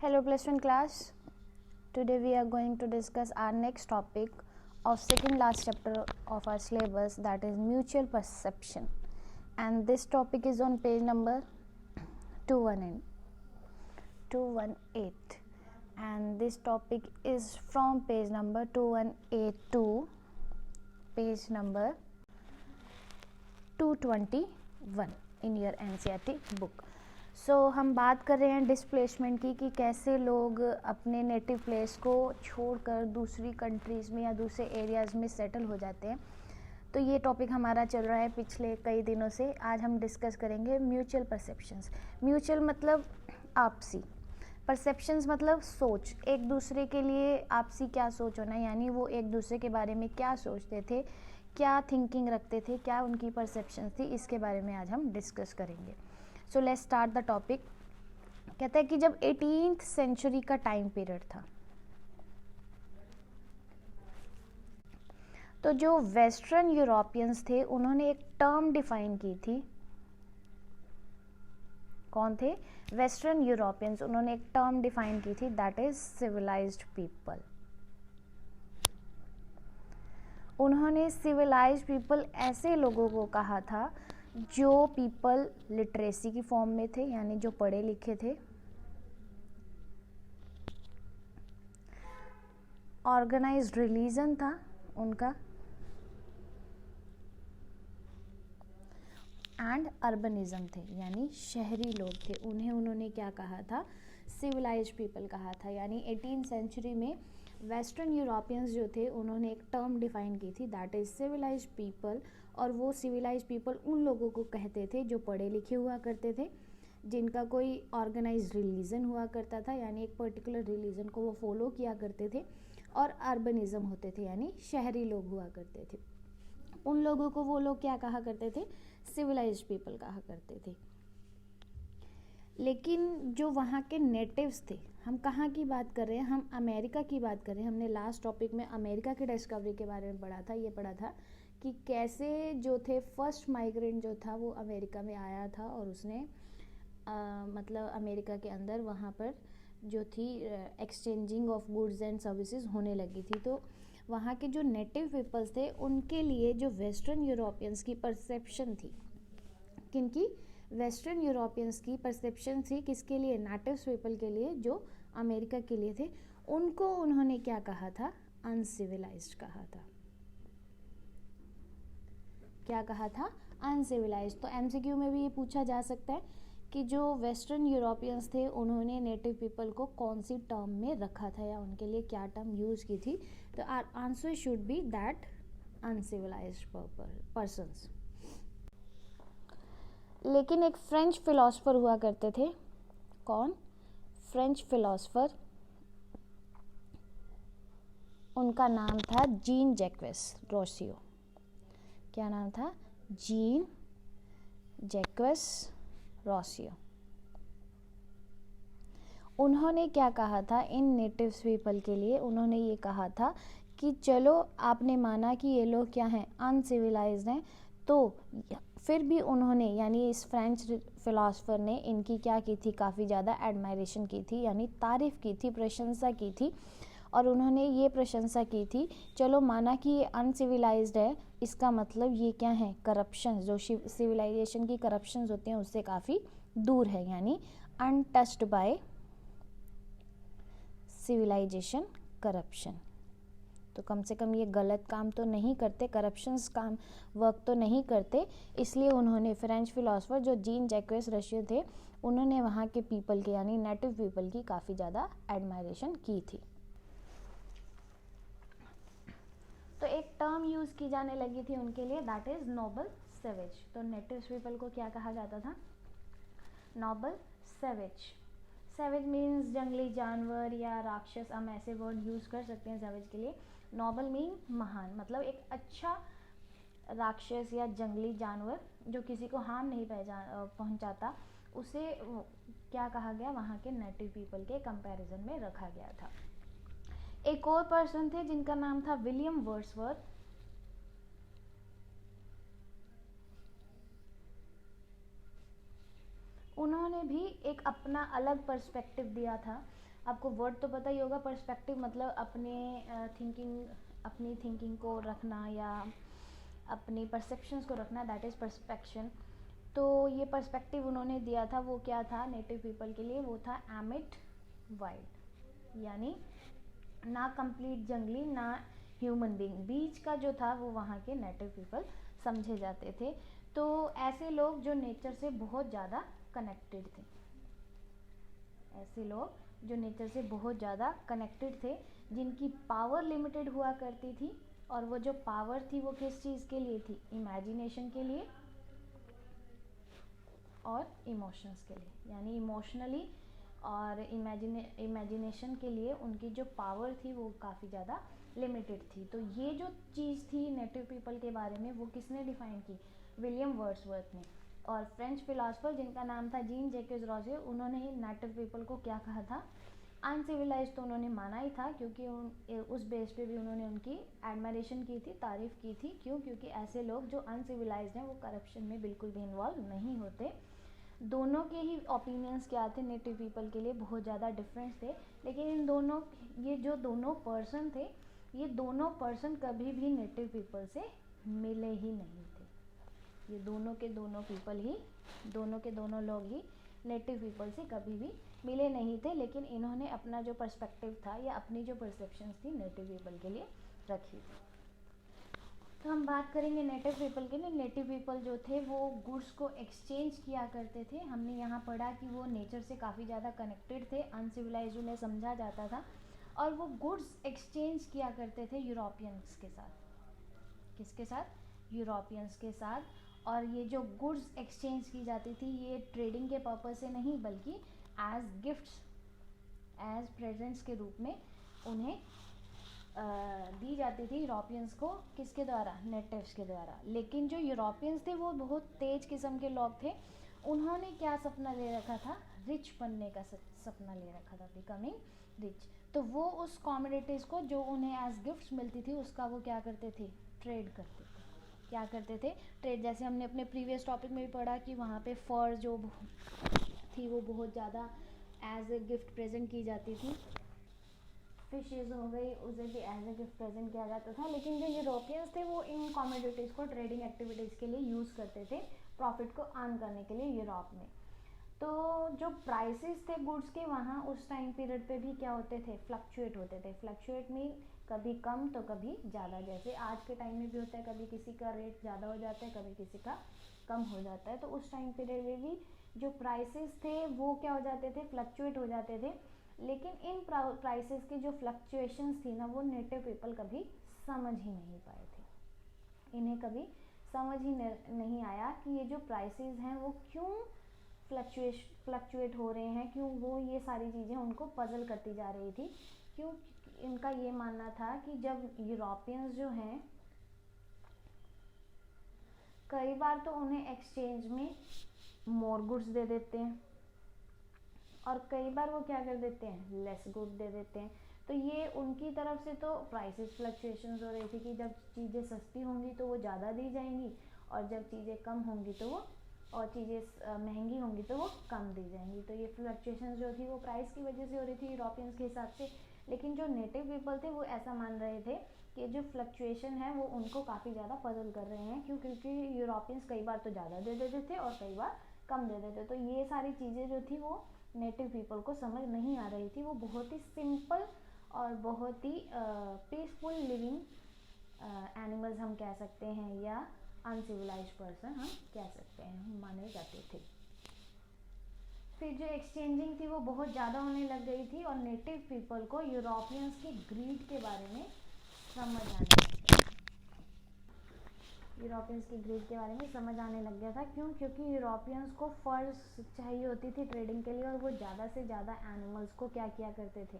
Hello +1 class. Today we are going to discuss our next topic of second last chapter of our syllabus, that is mutual perception, and this topic is on page number 218 and this topic is from page number 218 to page number 221 in your NCERT book. हम बात कर रहे हैं displacement की कि कैसे लोग अपने नेटिव प्लेस को छोड़कर दूसरी कंट्रीज़ में या दूसरे एरियाज़ में सेटल हो जाते हैं। तो ये टॉपिक हमारा चल रहा है पिछले कई दिनों से। आज हम डिस्कस करेंगे म्यूचुअल परसेप्शंस। म्यूचुअल मतलब आपसी, परसेप्शंस मतलब सोच, एक दूसरे के लिए आपसी क्या सोच होना, यानी वो एक दूसरे के बारे में क्या सोचते थे, क्या थिंकिंग रखते थे, क्या उनकी परसेप्शंस थी, इसके बारे में आज हम डिस्कस करेंगे। So let's start the topic. कहता है कि जब 18th सेंचुरी का टाइम पीरियड था तो जो वेस्टर्न यूरोपियंस थे उन्होंने एक टर्म डिफाइन की थी। कौन थे? Western Europeans. उन्होंने एक टर्म डिफाइन की थी, दैट इज सिविलाइज्ड पीपल। उन्होंने सिविलाइज्ड पीपल ऐसे लोगों को कहा था जो पीपल लिटरेसी की फॉर्म में थे, यानी जो पढ़े लिखे थे, ऑर्गेनाइज्ड रिलीजन था उनका, एंड अर्बनिज्म थे, यानी शहरी लोग थे। उन्हें उन्होंने क्या कहा था? सिविलाइज्ड पीपल कहा था। यानी 18th सेंचुरी में वेस्टर्न यूरोपियंस जो थे उन्होंने एक टर्म डिफाइन की थी, दैट इज सिविलाइज्ड पीपल। और वो सिविलाइज्ड पीपल उन लोगों को कहते थे जो पढ़े लिखे हुआ करते थे, जिनका कोई ऑर्गेनाइज्ड रिलीजन हुआ करता था, यानी एक पर्टिकुलर रिलीजन को वो फॉलो किया करते थे, और अर्बनिज्म होते थे, यानी शहरी लोग हुआ करते थे। उन लोगों को वो लोग क्या कहा करते थे? सिविलाइज्ड पीपल कहा करते थे। लेकिन जो वहाँ के नेटिव्स थे, हम कहाँ की बात कर रहे हैं? हम अमेरिका की बात कर रहे हैं। हमने लास्ट टॉपिक में अमेरिका की डिस्कवरी के बारे में पढ़ा था। ये पढ़ा था कि कैसे जो थे फर्स्ट माइग्रेंट जो था वो अमेरिका में आया था, और उसने मतलब अमेरिका के अंदर वहाँ पर जो थी exchanging of goods and services होने लगी थी। तो वहाँ के जो नेटिव पीपल्स थे उनके लिए जो वेस्टर्न यूरोपियंस की परसेप्शन थी, किनकी? वेस्टर्न यूरोपियंस की परसेप्शन थी किसके लिए? नेटिव पीपल के लिए, जो अमेरिका के लिए थे। उनको उन्होंने क्या कहा था? अनसिविलाइज्ड कहा था। क्या कहा था? अनसिविलाइज्ड। तो एमसीक्यू में भी ये पूछा जा सकता है कि जो वेस्टर्न यूरोपियंस थे उन्होंने नेटिव पीपल को कौन सी टर्म में रखा था, या उनके लिए क्या टर्म यूज की थी। तो our answer should be that uncivilised persons. लेकिन एक फ्रेंच फिलोसफर हुआ करते थे। कौन? French philosopher. उनका नाम था जीन जैक्वेस रोसियो। क्या नाम था? Jean Jacques Rousseau. उन्होंने क्या कहा था इन नेटिव पीपल के लिए? उन्होंने ये कहा था कि चलो आपने माना कि ये लोग क्या हैं? अनसिविलाइज्ड हैं, तो फिर भी उन्होंने, यानी इस फ्रेंच फिलोसफर ने इनकी क्या की थी? काफ़ी ज़्यादा एडमायरेशन की थी, यानी तारीफ़ की थी, प्रशंसा की थी। और उन्होंने ये प्रशंसा की थी, चलो माना कि ये अनसिविलाइज्ड है, इसका मतलब ये क्या है? करप्शन, जो सिविलाइजेशन की करप्शंस होते हैं उससे काफ़ी दूर है, यानी अनटच्ड बाय सिविलाइजेशन करप्शन। तो कम से कम ये गलत काम तो नहीं करते, करप्शंस काम वर्क तो नहीं करते। इसलिए उन्होंने, फ्रेंच फिलोसफर जो जीन जैक्वेस रोसियो थे, उन्होंने वहाँ के पीपल के, यानी नेटिव पीपल की काफ़ी ज़्यादा एडमायरेशन की थी। तो एक टर्म यूज़ की जाने लगी थी उनके लिए, दैट इज़ नोबल सेवेज। तो नेटिव पीपल को क्या कहा जाता था? Nobel savage. सेवेज मीन्स जंगली जानवर या राक्षस, हम ऐसे वर्ड यूज़ कर सकते हैं सेवेज के लिए। नोबल मीन महान, मतलब एक अच्छा राक्षस या जंगली जानवर जो किसी को हार्म नहीं पहुंचाता, उसे क्या कहा गया? वहाँ के नेटिव पीपल के कंपैरिजन में रखा गया था। एक और पर्सन थे जिनका नाम था विलियम वर्ड्सवर्थ। उन्होंने भी एक अपना अलग पर्सपेक्टिव दिया था। आपको वर्ड तो पता ही होगा, पर्सपेक्टिव मतलब अपनी थिंकिंग को रखना या अपनी परसेप्शंस को रखना, दैट इज़ परस्पेक्शन। तो ये पर्सपेक्टिव उन्होंने दिया था, वो क्या था नेटिव पीपल के लिए, वो था एमिट वाइल्ड, यानी ना कंप्लीट जंगली ना ह्यूमन बीइंग, बीच का जो था वो वहाँ के नेटिव पीपल समझे जाते थे। तो ऐसे लोग जो नेचर से बहुत ज़्यादा कनेक्टेड थे, ऐसे लोग जो नेचर से बहुत ज़्यादा कनेक्टेड थे, जिनकी पावर लिमिटेड हुआ करती थी, और वो जो पावर थी वो किस चीज़ के लिए थी, इमेजिनेशन के लिए और इमोशंस के लिए, यानी इमोशनली और इमेजिनेशन के लिए उनकी जो पावर थी वो काफ़ी ज़्यादा लिमिटेड थी। तो ये जो चीज़ थी नेटिव पीपल के बारे में, वो किसने डिफाइन की, विलियम वर्ड्सवर्थ ने। और फ्रेंच फिलासफर जिनका नाम था जीन जैकेस रोजे, उन्होंने नेटिव पीपल को क्या कहा था, अनसिविलाइज। तो उन्होंने माना ही था, क्योंकि उस बेस पे भी उन्होंने उनकी एडमायरेशन की थी, तारीफ़ की थी। क्यों? क्योंकि ऐसे लोग जो अनसिविलाइज हैं वो करप्शन में बिल्कुल भी इन्वॉल्व नहीं होते। दोनों के ही ओपिनियंस क्या थे, नेटिव पीपल के लिए बहुत ज़्यादा डिफरेंस थे, लेकिन इन दोनों, ये जो दोनों पर्सन थे, ये दोनों पर्सन कभी भी नेटिव पीपल से मिले ही नहीं थे। ये दोनों के दोनों पीपल ही, दोनों के दोनों लोग ही नेटिव पीपल से कभी भी मिले नहीं थे, लेकिन इन्होंने अपना जो पर्सपेक्टिव था या अपनी जो परसेप्शंस थी नेटिव पीपल के लिए रखी थी। तो हम बात करेंगे नेटिव पीपल के लिए। नेटिव पीपल जो थे वो गुड्स को एक्सचेंज किया करते थे। हमने यहाँ पढ़ा कि वो नेचर से काफ़ी ज़्यादा कनेक्टेड थे, अनसिविलाइज्ड उन्हें समझा जाता था, और वो गुड्स एक्सचेंज किया करते थे यूरोपियंस के साथ। किसके साथ? यूरोपियंस के साथ। और ये जो गुड्स एक्सचेंज की जाती थी, ये ट्रेडिंग के पर्पज़ से नहीं, बल्कि एज गिफ्ट्स, एज प्रेजेंट्स के रूप में उन्हें दी जाती थी यूरोपियंस को। किसके द्वारा? नेटिव्स के द्वारा। लेकिन जो यूरोपियंस थे वो बहुत तेज किस्म के लोग थे। उन्होंने क्या सपना ले रखा था? रिच बनने का सपना ले रखा था, बिकमिंग रिच। तो वो उस कॉमोडिटीज़ को जो उन्हें एज गिफ्ट्स मिलती थी, उसका वो क्या करते थे? ट्रेड करते थे। क्या करते थे? ट्रेड। जैसे हमने अपने प्रीवियस टॉपिक में भी पढ़ा कि वहाँ पे फर जो थी वो बहुत ज़्यादा एज ए गिफ्ट प्रेजेंट की जाती थी। फिशेज हो गई, उसे भी एज ए गिफ्ट प्रेजेंट किया जाता था। लेकिन जो यूरोपियंस थे वो इन कॉमोडिटीज़ को ट्रेडिंग एक्टिविटीज़ के लिए यूज़ करते थे, प्रॉफिट को अर्न करने के लिए यूरोप में। तो जो प्राइसेस थे गुड्स के वहाँ उस टाइम पीरियड पे भी क्या होते थे? फ्लक्चुएट होते थे। फ्लक्चुएट मीन कभी कम तो कभी ज़्यादा, जैसे आज के टाइम में भी होता है, कभी किसी का रेट ज़्यादा हो जाता है, कभी किसी का कम हो जाता है। तो उस टाइम पीरियड में भी जो प्राइसेस थे वो क्या हो जाते थे? फ्लक्चुएट हो जाते थे। लेकिन इन प्राइसेस की जो फ्लक्चुएशंस थी ना, वो नेटिव पीपल कभी समझ ही नहीं पाए थे। इन्हें कभी समझ ही नहीं आया कि ये जो प्राइसेस हैं वो क्यों फ्लक्चुएट हो रहे हैं, क्यों वो ये सारी चीज़ें उनको पजल करती जा रही थी। क्यों? इनका ये मानना था कि जब यूरोपियंस जो हैं, कई बार तो उन्हें एक्सचेंज में मोर गुड्स दे देते हैं, और कई बार वो क्या कर देते हैं? लेस गुड दे देते हैं। तो ये उनकी तरफ से तो प्राइसेस फ्लक्चुएशंस हो रही थी कि जब चीज़ें सस्ती होंगी तो वो ज़्यादा दी जाएंगी, और जब चीज़ें कम होंगी तो वो, और चीज़ें महंगी होंगी तो वो कम दी जाएंगी। तो ये फ्लक्चुएशंस जो थी वो प्राइस की वजह से हो रही थी यूरोपियंस के हिसाब से। लेकिन जो नेटिव पीपल थे वो ऐसा मान रहे थे कि जो फ्लक्चुएशन है वो उनको काफ़ी ज़्यादा पजल कर रहे हैं। क्यों? क्योंकि यूरोपियंस कई बार तो ज़्यादा दे देते थे और कई बार कम दे देते। तो ये सारी चीज़ें जो थी वो नेटिव पीपल को समझ नहीं आ रही थी। वो बहुत ही सिंपल और बहुत ही पीसफुल लिविंग एनिमल्स हम कह सकते हैं, या अनसिविलाइज पर्सन हम कह सकते हैं, माने जाते थे। फिर जो एक्सचेंजिंग थी वो बहुत ज़्यादा होने लग गई थी, और नेटिव पीपल को यूरोपियंस की ग्रीड के बारे में समझ आने लग गया। यूरोपियंस की ग्रीड के बारे में समझ आने लग गया था। क्यों? क्योंकि यूरोपियंस को फर्स चाहिए होती थी ट्रेडिंग के लिए, और वो ज़्यादा से ज़्यादा एनिमल्स को क्या किया करते थे?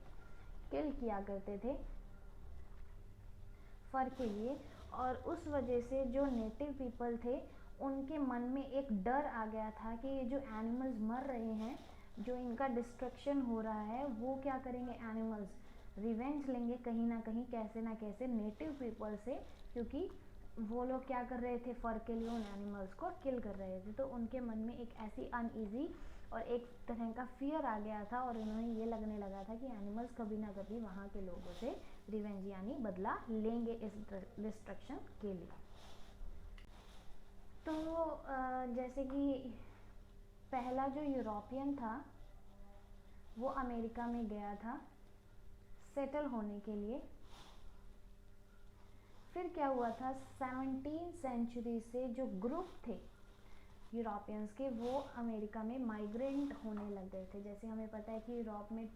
किल किया करते थे फर के लिए। और उस वजह से जो नेटिव पीपल थे उनके मन में एक डर आ गया था कि ये जो एनिमल्स मर रहे हैं, जो इनका डिस्ट्रक्शन हो रहा है, वो क्या करेंगे? एनिमल्स रिवेंज लेंगे कहीं ना कहीं, कैसे ना कैसे नेटिव पीपल से, क्योंकि वो लोग क्या कर रहे थे? फर के लिए उन एनिमल्स को किल कर रहे थे। तो उनके मन में एक ऐसी अनईजी और एक तरह का फियर आ गया था और उन्हें ये लगने लगा था कि एनिमल्स कभी ना कभी वहाँ के लोगों से रिवेंज यानी बदला लेंगे इस डिस्ट्रक्शन के लिए। तो जैसे कि पहला जो यूरोपियन था वो अमेरिका में गया था सेटल होने के लिए। फिर क्या हुआ था, 17वीं सेंचुरी से जो ग्रुप थे यूरोपियंस के वो अमेरिका में माइग्रेंट होने लग गए थे। जैसे हमें पता है कि यूरोप में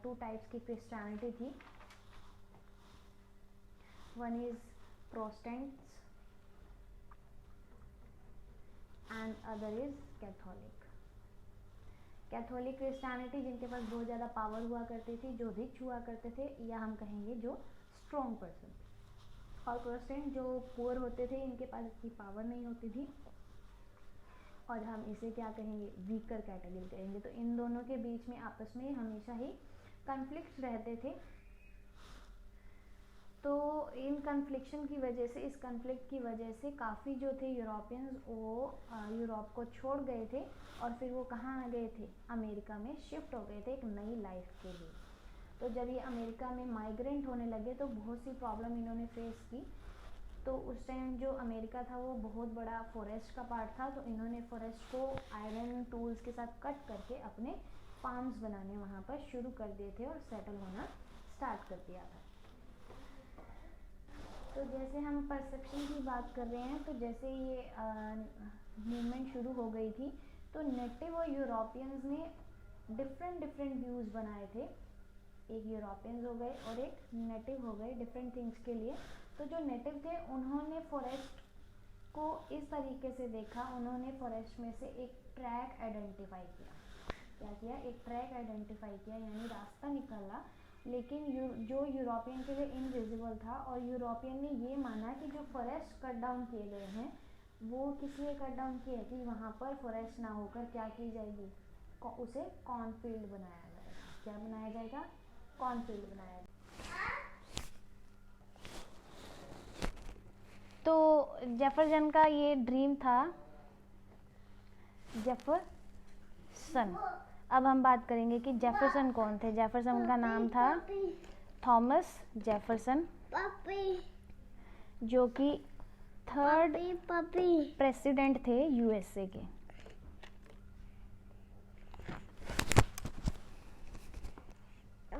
2 टाइप्स की क्रिश्चियनिटी थी, one is Protestants and other is Catholic. Catholic Christianity जिनके पास बहुत ज़्यादा पावर हुआ करती थी, जो रिच हुआ करते थे, या हम कहेंगे जो स्ट्रॉन्ग पर्सन थे। और प्रोटेस्टेंट जो पुअर होते थे, इनके पास इतनी पावर नहीं होती थी और हम इसे क्या कहेंगे, वीकर कैटेगरी कहेंगे। तो इन दोनों के बीच में आपस में हमेशा ही कॉन्फ्लिक्ट रहते थे। तो इन कन्फ्लिक्शन की वजह से, इस कन्फ्लिक्ट की वजह से काफ़ी जो थे यूरोपियंस वो यूरोप को छोड़ गए थे और फिर वो कहाँ आ गए थे, अमेरिका में शिफ्ट हो गए थे एक नई लाइफ के लिए। तो जब ये अमेरिका में माइग्रेंट होने लगे तो बहुत सी प्रॉब्लम इन्होंने फेस की। तो उस टाइम जो अमेरिका था वो बहुत बड़ा फॉरेस्ट का पार्ट था, तो इन्होंने फॉरेस्ट को आयरन टूल्स के साथ कट करके अपने फार्म्स बनाने वहाँ पर शुरू कर दिए थे और सेटल होना स्टार्ट कर दिया था। तो जैसे हम परसेप्शन की बात कर रहे हैं, तो जैसे ये मूवमेंट शुरू हो गई थी तो नेटिव और यूरोपियंस ने डिफरेंट व्यूज़ बनाए थे। एक यूरोपियंस हो गए और एक नेटिव हो गए डिफरेंट थिंग्स के लिए। तो जो नेटिव थे उन्होंने फॉरेस्ट को इस तरीके से देखा, उन्होंने फॉरेस्ट में से एक ट्रैक आइडेंटिफाई किया। क्या किया, एक ट्रैक आइडेंटिफाई किया यानी रास्ता निकाला, लेकिन जो यूरोपियन के लिए इनविजिबल था। और यूरोपियन ने ये माना कि जो फॉरेस्ट कट डाउन किए गए हैं वो किस लिए कट डाउन किए, कि वहाँ पर फॉरेस्ट ना होकर क्या की जाएगी, उसे कॉर्नफील्ड बनाया जाएगा। क्या बनाया जाएगा, कॉर्नफील्ड बनाया जाएगा। तो जेफरसन का ये ड्रीम था, जेफरसन। अब हम बात करेंगे कि जेफरसन कौन थे। जेफरसन का नाम था थॉमस जेफरसन, जो कि 3rd प्रेसिडेंट थे यूएसए के।